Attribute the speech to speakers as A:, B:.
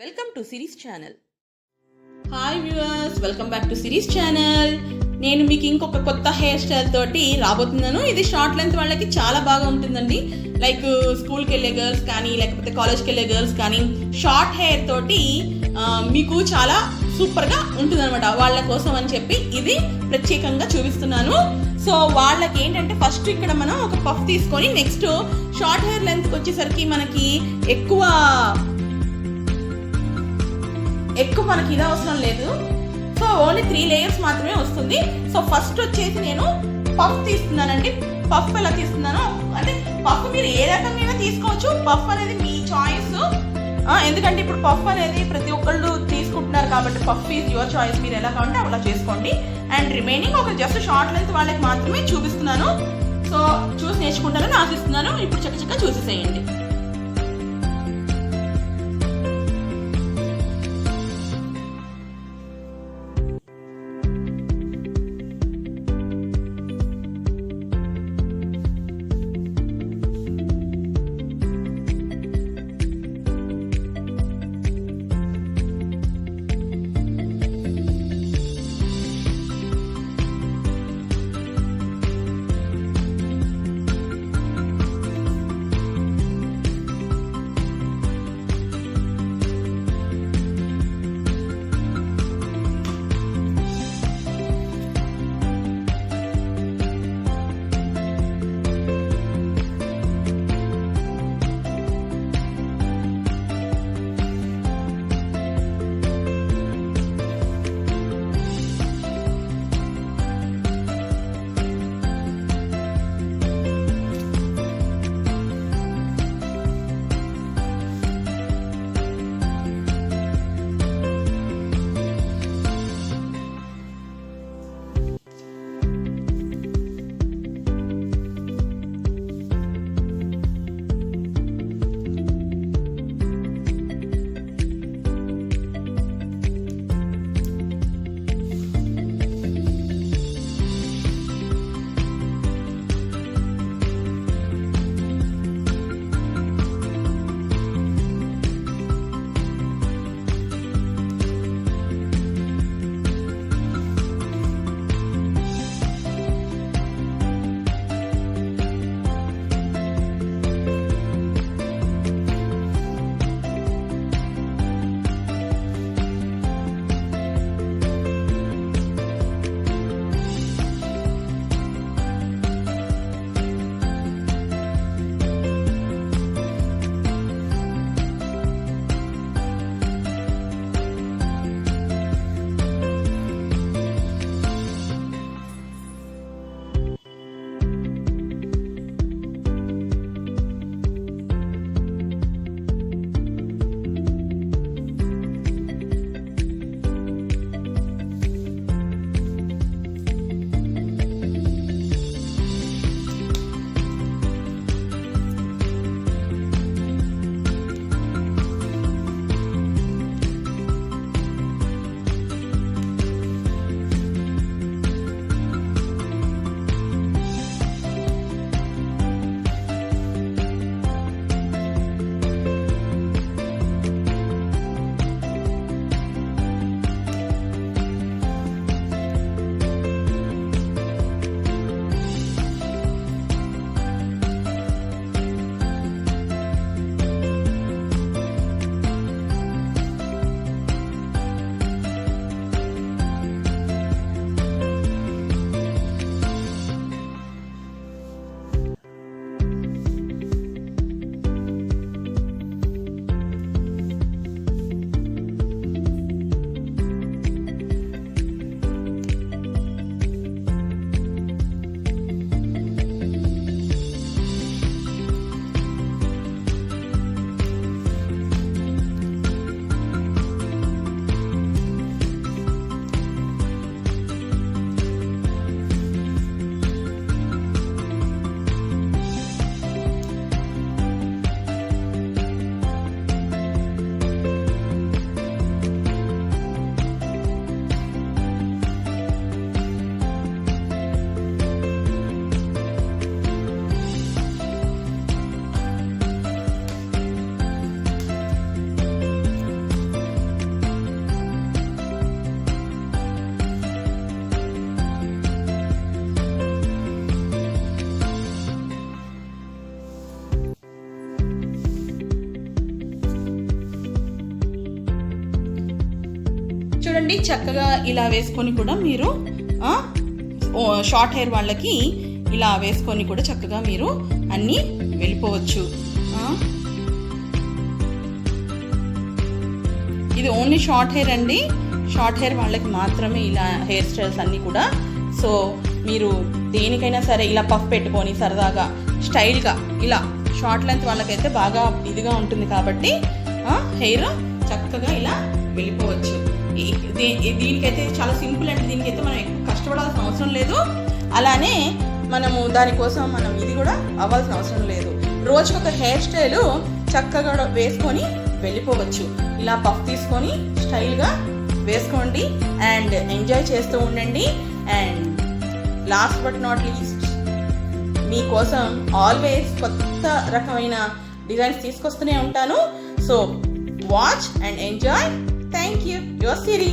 A: Welcome to series channel. Hi viewers, welcome back to series channel. నేను మీకు ఇంకొక కొత్త హెయిర్ స్టైల్ తోటి రాబోతున్నాను. ఇది షార్ట్ లెంత్ వాళ్ళకి చాలా బాగా ఉంటుందండి. లైక్ స్కూల్కి వెళ్ళే గర్ల్స్ కానీ లేకపోతే కాలేజ్కి వెళ్ళే గర్ల్స్ కానీ షార్ట్ హెయిర్ తోటి మీకు చాలా సూపర్గా ఉంటుంది అనమాట. వాళ్ళ కోసం అని చెప్పి ఇది ప్రత్యేకంగా చూపిస్తున్నాను. సో వాళ్ళకి ఏంటంటే ఫస్ట్ ఇక్కడ మనం ఒక పఫ్ తీసుకొని నెక్స్ట్ షార్ట్ హెయిర్ లెంత్కి వచ్చేసరికి మనకి ఎక్కువ మనకి ఇది అవసరం లేదు. సో ఓన్లీ 3 లేయర్స్ మాత్రమే వస్తుంది. సో ఫస్ట్ వచ్చేసి నేను పఫ్ తీస్తున్నానండి. పఫ్ ఎలా తీస్తున్నాను అంటే పఫ్ మీరు ఏ రకంగా తీసుకోవచ్చు. పఫ్ అనేది మీ చాయిస్. ఎందుకంటే ఇప్పుడు పఫ్ అనేది ప్రతి ఒక్కళ్ళు తీసుకుంటున్నారు కాబట్టి పఫ్ ఈజ్ యువర్ చాయిస్. మీరు ఎలా కావాలంటే అలా చేసుకోండి. అండ్ రిమైనింగ్ ఒక జస్ట్ షార్ట్ లెంత్ వాళ్ళకి మాత్రమే చూపిస్తున్నాను. సో చూసి నేర్చుకుంటారని ఆశిస్తున్నాను. ఇప్పుడు చక్కచక్క చూసేసేయండి. చూడండి చక్కగా ఇలా వేసుకొని కూడా మీరు షార్ట్ హెయిర్ వాళ్ళకి ఇలా వేసుకొని కూడా చక్కగా మీరు అన్నీ వెళ్ళిపోవచ్చు. ఇది ఓన్లీ షార్ట్ హెయిర్ అండి, షార్ట్ హెయిర్ వాళ్ళకి మాత్రమే ఇలా హెయిర్ స్టైల్స్ అన్నీ కూడా. సో మీరు దేనికైనా సరే ఇలా పఫ్ పెట్టుకొని సరదాగా స్టైల్గా ఇలా షార్ట్ లెంత్ వాళ్ళకైతే బాగా ఇదిగా ఉంటుంది కాబట్టి హెయిర్ చక్కగా ఇలా వెళ్ళిపోవచ్చు. దీనికైతే చాలా సింపుల్ అండి, దీనికైతే మనం ఎక్కువ కష్టపడాల్సిన అవసరం లేదు. అలానే మనము దానికోసం మనం ఇది కూడా అవ్వాల్సిన అవసరం లేదు. రోజుకొక హెయిర్ స్టైల్ చక్కగా వేసుకొని వెళ్ళిపోవచ్చు. ఇలా పఫ్ తీసుకొని స్టైల్గా వేసుకోండి అండ్ ఎంజాయ్ చేస్తూ ఉండండి. And last but not least మీకోసం ఆల్వేస్ కొత్త రకమైన డిజైన్స్ తీసుకొస్తూనే ఉంటాను. So watch and enjoy. Thank you. Your Siri.